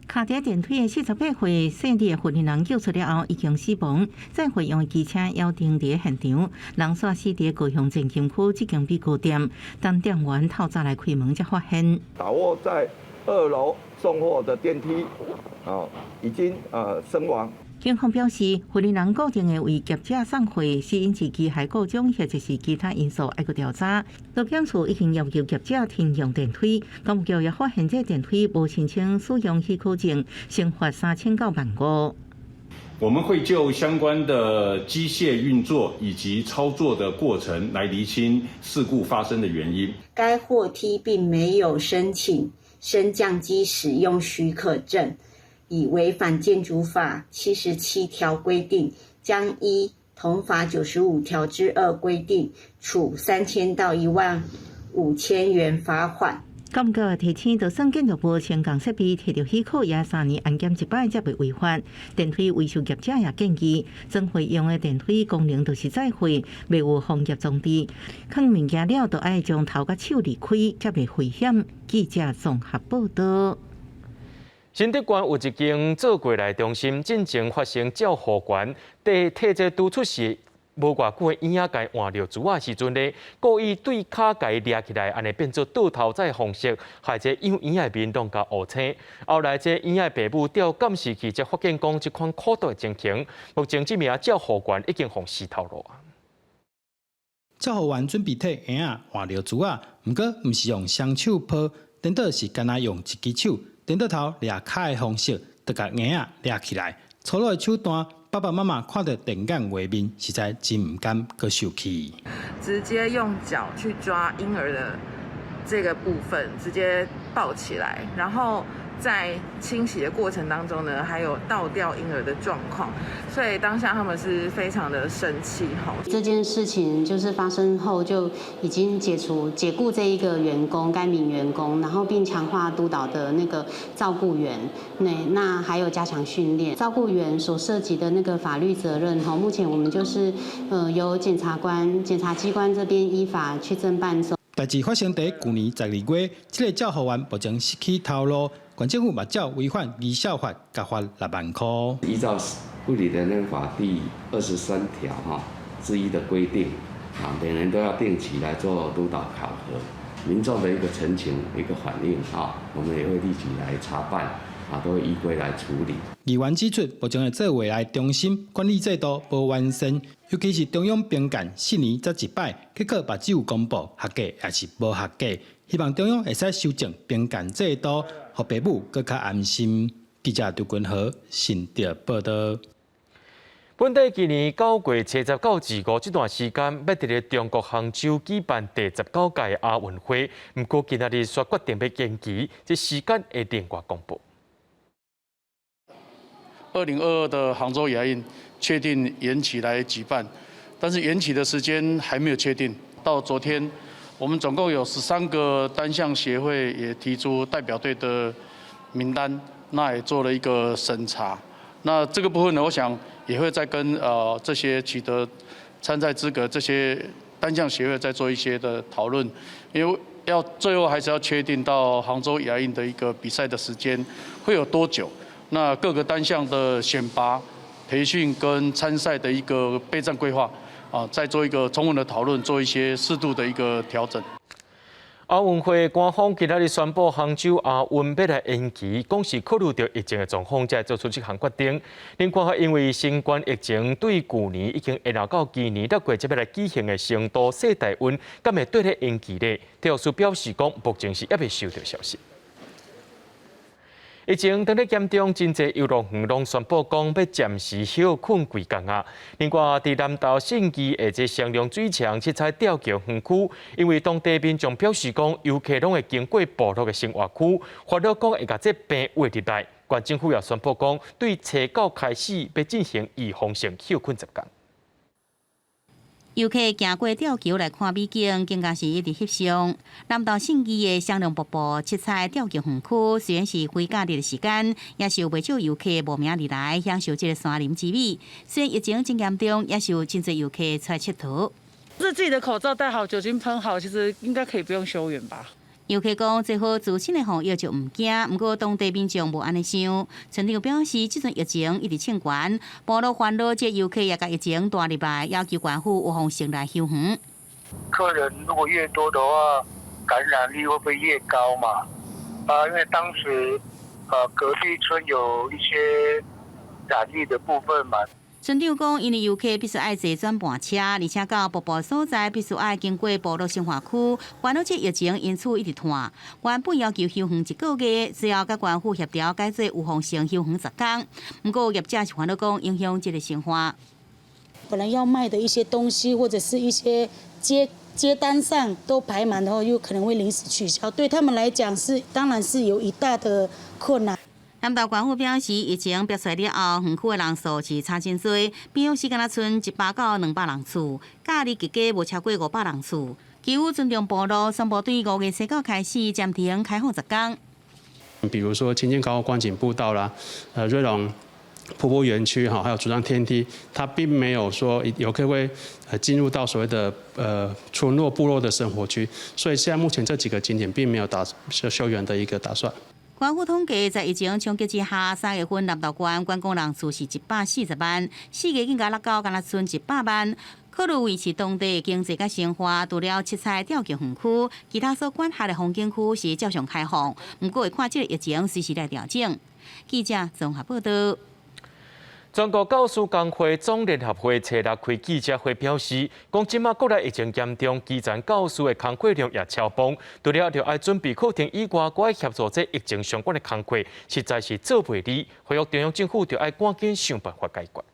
卡在电梯的48岁姓李的妇人救出了后已经死亡，再回用机车邀停伫现场，人煞死伫高雄前金区这间米糕店，当店员透早来开门才发现，倒卧在2楼送货的电梯，已经身亡。警方表示，妇人固定的为业者送货，是因其机械故障，或者是其他因素，要去调查。劳检处已经要求业者停用电梯，公务局也发现这电梯无申请使用许可证，先罚3000到15000。我们会就相关的机械运作以及操作的过程来厘清事故发生的原因。该货梯并没有申请升降机使用许可证。以违反建筑法77条规定，将依同法95条之2规定，处3000到15000元罚款。感觉提醒就算建筑部前港设备摕到许可，也3年安检1摆才袂违法。电梯维修业者也建议，装货用的电梯功能就是载货，袂有防业装置。放物件了，就爱将头甲手离开，才袂危险。记者综合报道。新德县有一间做过来中心，进前发生照护员伫摕这拄出事无偌久的婴仔甲换着珠仔时阵咧，故意对骹甲伊掠起来，安尼变做倒头仔方式，害这婴仔面拢甲乌青。后来这婴仔爸母调监视器，才发现讲这款可毒的情形。目前这名照护员已经互死透路啊。照护员准备替婴仔换着珠仔，毋过毋是用双手抱，颠倒是干那用一只手。颠倒头掠骹的方式，就甲婴仔掠起来，粗鲁的手段，爸爸妈妈看到电眼画面，实在真唔甘，阁受气。直接用脚去抓婴儿的这个部分，直接抱起来，然后在清洗的过程当中呢，还有倒掉婴儿的状况，所以当下他们是非常的生气哈。这件事情就是发生后就已经解雇这一个员工，该名员工，然后并强化督导的那个照顾员，那还有加强训练。照顾员所涉及的那个法律责任哈，目前我们就是由检察机关这边依法去侦办中。代志发生在去年12月，这个照护员目前失去头路。县政府目照违反医校法，甲罚6万块。依照护理人员法第23条之一的规定，每年都要定期来做督导考核。民众的一个陈情、一个反应我们也会立即来查办，都会依规来处理。议员指出，目前的做未来中心管理制度无完善，尤其是中央评鉴4年才一摆，结果目睭公布合格也是无合格。希望中央会使修正评鉴制度，让父母更加安心。记者刘君豪新竹报道。本地今年9月79至5这段时间，要伫咧中国杭州举办第19届亚运会，不过今仔日却决定要延期，这时间会另外公布。2022的杭州亚运确定延期来举办，但是延期的时间还没有确定。到昨天，我们总共有13个单项协会也提出代表队的名单，那也做了一个审查。那这个部分呢，我想也会再跟这些取得参赛资格这些单项协会再做一些的讨论，因为最后还是要确定到杭州亚运的一个比赛的时间会有多久，那各个单项的选拔、培训跟参赛的一个备战规划再做一个充分的讨论，做一些适度的一个调整。奥运会官方今日宣布，杭州亚运要来延期，讲是考虑到疫情的状况，才做出这项决定。另外，因为新冠疫情对去年已经延后到今年6月才要来举行的成都世大运，敢会对咧延期呢？体育署表示讲，目前是还未收到消息。疫情当咧严重，真侪游乐园拢宣布讲要暂时休困几工啊。另外，伫南投信义下这双龙水墙七彩吊桥园区，因为当地民众表示讲，游客拢会经过部落的生活区，烦恼讲会甲这病活入来。县政府也宣布讲，对初九开始要进行预防性休困10天。游客行过吊桥来看美景，更加是一直翕相。南投信义的双龙瀑布七彩吊桥园区，虽然是非假日的时间，也是有不少游客慕名而来享受这个山林之美。虽然疫情真严重，也是有真侪游客出来佚佗。自己的口罩戴好，酒精喷好，其实应该可以不用休园吧。游客讲，最好自身的防疫就唔惊，不过当地民众无安尼想。村长表示，这阵疫情一直清悬，部落烦恼这游客也甲疫情带入来，要求县府有方式来休园。客人如果越多的话，感染率会不会越高嘛？因为当时隔壁村有一些染疫的部分嘛。村长讲，因为游客必须爱坐转盘车，而且到瀑布所在必须爱经过部落生活区，烦恼这疫情因此一直拖。原本要求休园1个月，只要甲县府协调改做有方性休园10天。不过业者是烦恼讲影响这个生活。本来要卖的一些东西，或者是一些接单上都排满的话，有可能会临时取消，对他们来讲当然是有一大的困难。南投县府表示，疫情爆出来了后，园区的人数是差真多，平常时敢若剩100到200人次，假日加无超过500人次。基于尊重部落，宣布对5月19开始暂停开放10天。比如说青青高观景步道啦，瑞隆瀑布园区还有竹江天梯，它并没有说游客会进入到所谓的村落部落的生活区，所以现在目前这几个景点并没有休园的一个打算。县府统计，在疫情冲击之下，3月份南投县观光人次是140万，4月更加落到敢若剩100万。考虑维持当地经济甲生活，除了七彩吊桥园区，其他所管辖的风景区是照常开放，不过会看这个疫情随时来调整。记者综合报道。全国教师工会总联合会初6开记者会表示，讲即马国内疫情严重，基层教师的工作量也超磅，除了要爱准备课程以外，还要协助这疫情相关的工作，实在是做袂嚟。呼吁中央政府就要赶紧想办法解决。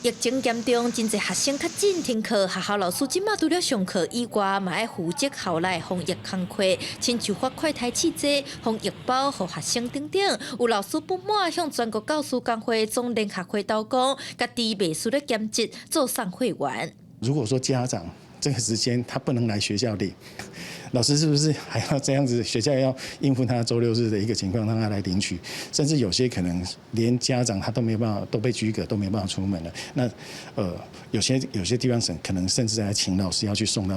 疫情严重，真侪学生较紧停课，学校老师即马除了上课以外，嘛要负责校内防疫工作，亲手发快筛试剂、防疫包予学生等等。有老师不满，向全国教师工会总联合会斗讲，家己袂输咧兼职做上会员。如果说家长这个时间他不能来学校领，老师是不是还要这样子？学校要应付他周6日的一个情况，让他来领取，甚至有些可能连家长他都没办法，都被居隔，都没办法出门了。那有些地方可能甚至还请老师要去送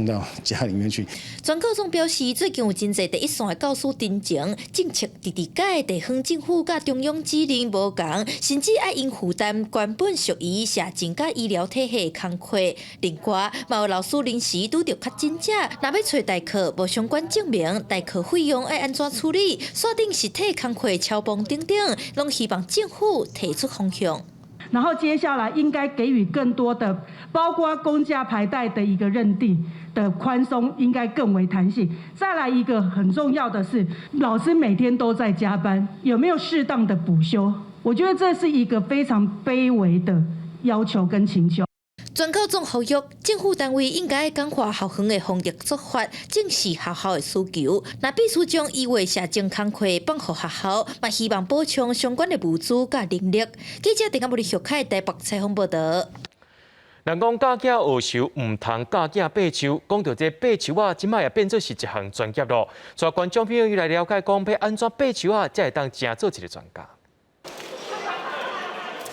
到家里面去。全高中表示，最近有真侪第一线的教师真情政策直改地方政府甲中央指令无共，甚至爱因负担原本属于社政甲医疗体系的工作。另外，嘛有老师临时拄到确诊者，若要找代课无相关证明，代课费用要安怎处理？锁定实体工课超磅等等，拢希望政府提出方向。然后接下来应该给予更多的，包括公假排代的一个认定的宽松，应该更为弹性。再来一个很重要的是，老师每天都在加班，有没有适当的补休？我觉得这是一个非常卑微的要求跟请求。全高中呼吁政府单位应该简化校园的防疫做法，正视学校的需求。若必须将医卫社政工课放予学校，嘛希望补充相关的物资甲人力。记者陈嘉武、徐凯台北采访报道。人讲教囝学手，唔通教囝爬树。讲到这爬树啊，即摆也变做是一项专业咯。所以观众朋友来了解，讲要安怎爬树啊，才会当真做一个专家。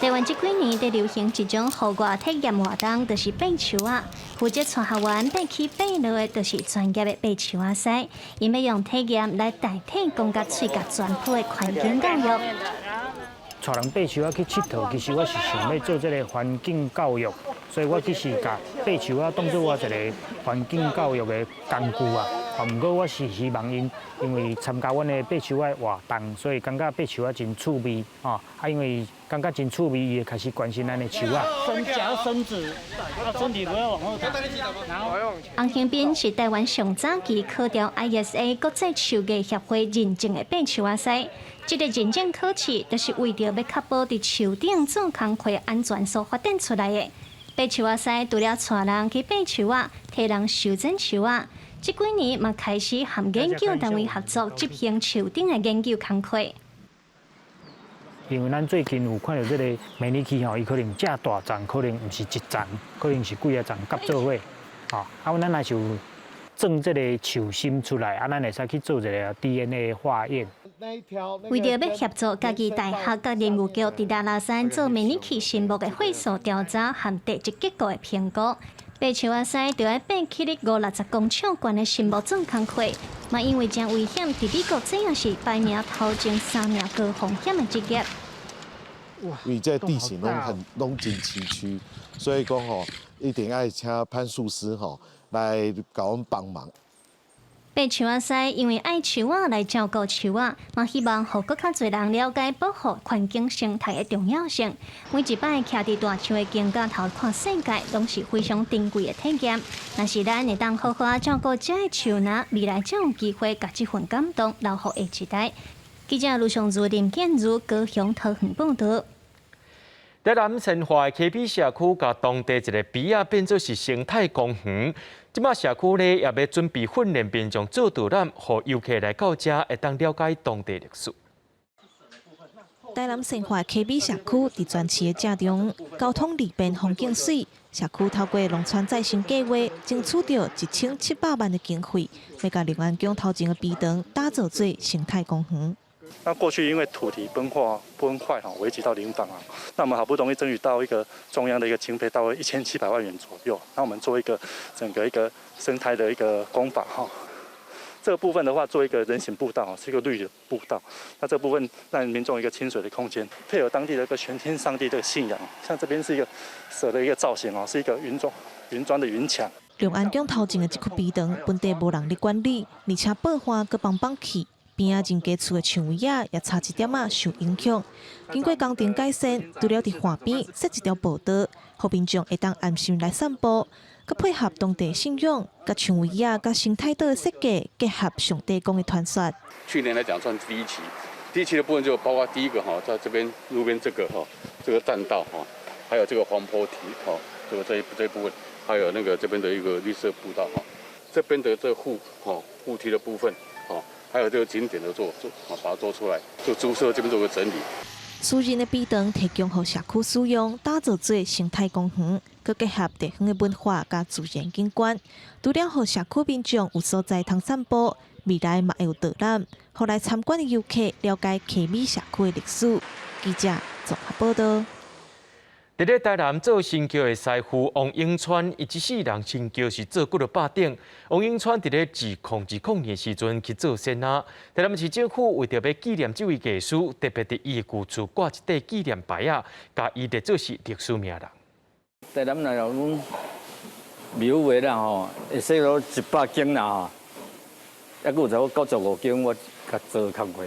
台湾这几年在流行一种户外体验活动，就是爬树仔。负责带学员爬起爬落的，就是专业的爬树仔师，因要用体验来代替公家嘴甲全部的环境教育。带人爬树仔去佚佗，其实我是想要做这个环境教育，所以我其实把爬树仔当做我一个环境教育的工具啊。不过我是希望因为参加阮的爬树仔活动，所以感觉爬树仔真趣味啊！因为感觉真趣味，伊会开始关心咱的树仔。伸脚伸直，身体不要往后躺。洪兴斌是台湾上早期考调 ISA 国际树艺协会认证的爬树仔师。这个认证考试，就是为着要确保伫树顶做工课安全所发展出来的。爬树仔师除了带人去爬树仔，替人修整树仔。这几年嘛开始和研究单位合作执行树顶的研究工课。因为咱最近有看到这个迷你器吼，伊可能正大丛，可能唔是一丛，可能是几啊丛夹做伙，吼。咱若是有种这个树心出来，咱会使去做一个 DNA 化验。为着要协助家己大学甲研究局伫大拉山做迷你器心目的会所调查和地质结构的评估。爬树仔师就要爬起哩50-60公尺高的心目总工课，嘛因为真危险，伫美国这样是排名头前3名高风险的职业。因为这地形拢真崎岖，所以讲吼，一定要请攀树师吼来甲阮帮忙。爬树仔师因为爱树仔来照顾树仔，嘛希望互更较侪人了解保护环境生态的重要性。每一摆徛伫大树的景架头看世界，拢是非常珍贵的体验。若是咱会当好好照顾这个树呢，未来才有机会把这份感动留给下一代。记者卢尚如、林建如高雄桃园报道。台南新化的 KB 社区，甲当地一个边仔变做是生态公园。即马社区呢也要准备训练民众做导览，互游客来到这会当了解当地历史。台南新化 KB 社区伫全市的正中，交通利便，风景水。社区透过农村再生计划，争取到1700万的经费，要甲林安宫头前的边塘打造做生态公园。那过去因为土地崩坏危及到林房啊，那我们好不容易争取到一个中央的一个经费，大约1700万元左右。那我们做一个整个一个生态的一个工法哈。这个部分的话，做一个人行步道，是一个绿的步道。那这部分让民众一个清水的空间，配合当地的一个玄天上帝的信仰。像这边是一个蛇的一个造型哦，是一个云砖的云墙。龙安宫头前的这块边塘，本地无人咧管理，而且爆花佮帮起。边仔真家厝的树尾啊，也差一点受影响。经过工程改善，除了伫岸边设一条步道，互民众会当安心来散步，佮配合当地信仰，佮树尾啊，佮生态岛的设计结合上帝宫的传说。去年来讲算第一期的部分就包括第一个在这边路边这个这个栈道还有这个黄坡堤这个这一部分，还有那个这边的一个绿色步道这边的这护堤的部分还有这个景点的把它做出来，就注册这边做个整理。私人的边塘提供予社区使用，打造做生态公园，佮结合地方的文化甲自然景观，除了予社区民众有所在通散步，未来嘛会有导览，互来参观的游客了解KB社区的历史。记者综合报道。伫咧台南做新桥的师傅王永川，伊一世人新桥是做几落百顶。王永川伫咧2020年时阵去做先啊。台南市政府为着要纪念这位艺师，特别伫伊的旧厝挂一块纪念牌啊，甲伊列做是历史名人。台南来讲，庙话啦会说到100间啦还佫有95间，我甲做工过。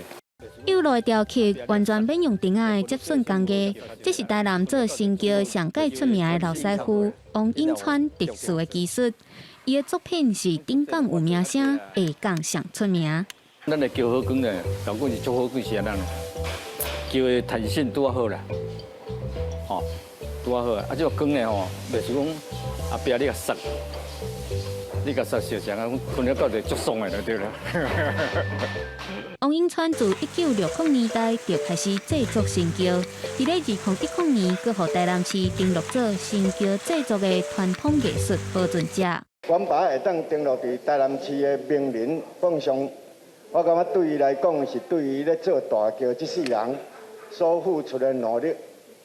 有路的雕刻完全免用钉仔的接榫工艺，这是台南做新桥上界出名的老师傅王永川特殊的技术。伊的作品是顶港有名声，下港上出名。咱的桥好讲咧，当讲是足好几时啊，咱桥的弹性拄好啦，拄好啊。啊，这个讲咧袂是讲后壁你甲塞，你甲塞小像啊，分了到就足爽的就对了。王永川自1960年代就开始制作新桥，伫咧2010年，佮互台南市登录做新桥制作的传统艺术保存者。原牌会当登录伫台南市的名人榜上，我感觉对伊来讲是对于咧做大桥这世人所付出的努力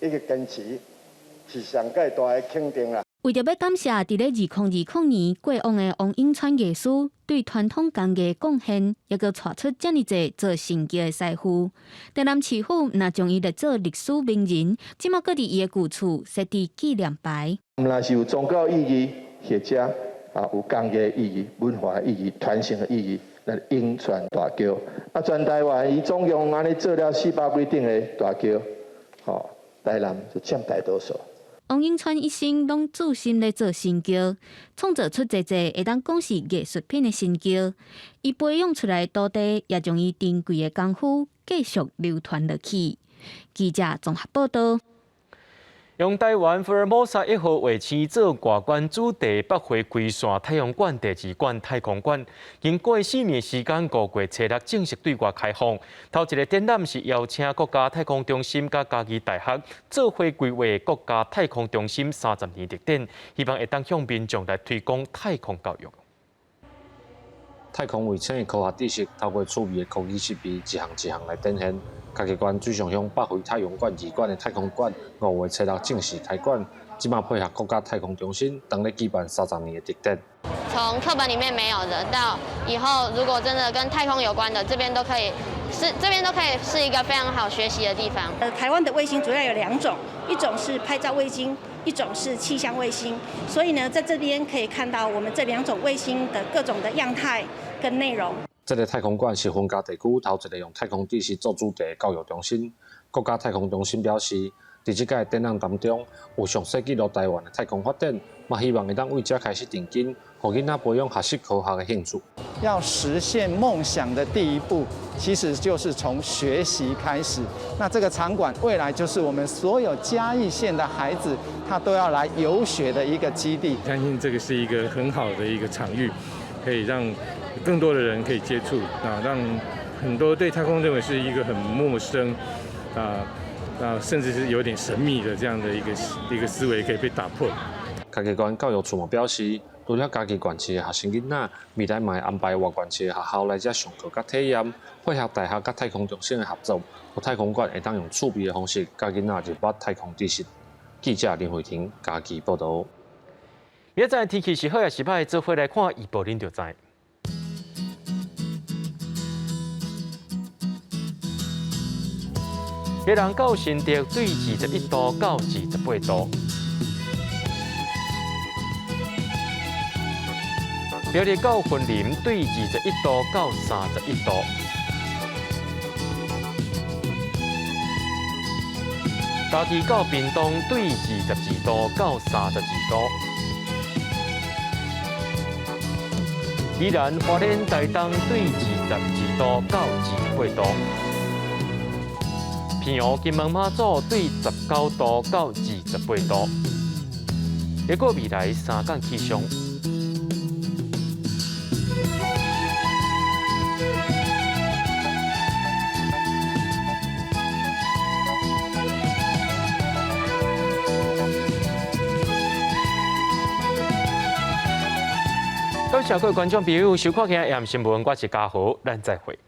一个坚持，是上界大的肯定啦。为着要感谢伫咧2020年过往的王永川艺师对传统工艺贡献，也佮带出遮尔济做成绩的师傅，台南市府若将伊列做历史名人，即马佮伫伊的旧厝设置纪念牌。若是有宗教意义，或者有工艺的意义、文化的意义、传承的意义，咱永传大桥。全台湾伊总共安尼做了400几顶的大桥，台南就占大多数。王永川一生拢注心咧做新桥，创造出侪侪会当讲是艺术品的新桥。伊培养出来的土地，也将伊珍贵的功夫继续流传落去。记者综合报道。用台湾福尔摩沙1号卫星做外观主题北回归线太阳馆第2馆太空馆，经过4年时间，5月初6正式对外开放。头一个展览是邀请国家太空中心甲嘉义大学做伙规划国家太空中心30年特展，希望会当向民众来推广太空教育。太空卫星的科学知识，透过趣味的科技设备，一项一项来展现。嘉义县最上向北回太阳馆2馆的太空馆，5月初6正式开馆。即马配合国家太空中心，当咧举办30年的特展。从课本里面没有的，到以后如果真的跟太空有关的，这边都可以是一个非常好学习的地方。台湾的卫星主要有2种，一种是拍照卫星，一种是气象卫星。所以呢，在这边可以看到我们这2种卫星的各种的样态跟内容。这个太空馆是分家地区头一个用太空知识做主题的教育中心。国家太空中心表示，伫这届展览当中，有详细记录台湾的太空发展，嘛希望会当为这开始定根，互囡仔培养学习科学的兴趣。要实现梦想的第一步，其实就是从学习开始。那这个场馆未来就是我们所有嘉义县的孩子，他都要来游学的一个基地。相信这个是一个很好的一个场域，可以让更多的人可以接触让很多对太空认为是一个很陌生甚至是有点神秘的这样的一个思维可以被打破。嘉义县教育处表示，除了嘉义县市的学生囡仔，未来嘛会安排外县市的学校来这上课甲体验，配合大学甲太空中心的合作，有太空馆会当用趣味的方式教囡仔入捌太空知识。记者林慧婷嘉义报道。明仔天气是好也是歹，做伙来看预报，恁就知。宜兰到新竹对21度到28度，苗栗到云林对21度到31度，嘉义到屏东对22度到32度，宜兰花莲台东对22度到28度。平阳、金门、马祖对19度到28度。结果未来3天气象。感谢各位观众朋友收看今日新闻，我是嘉豪，咱再会。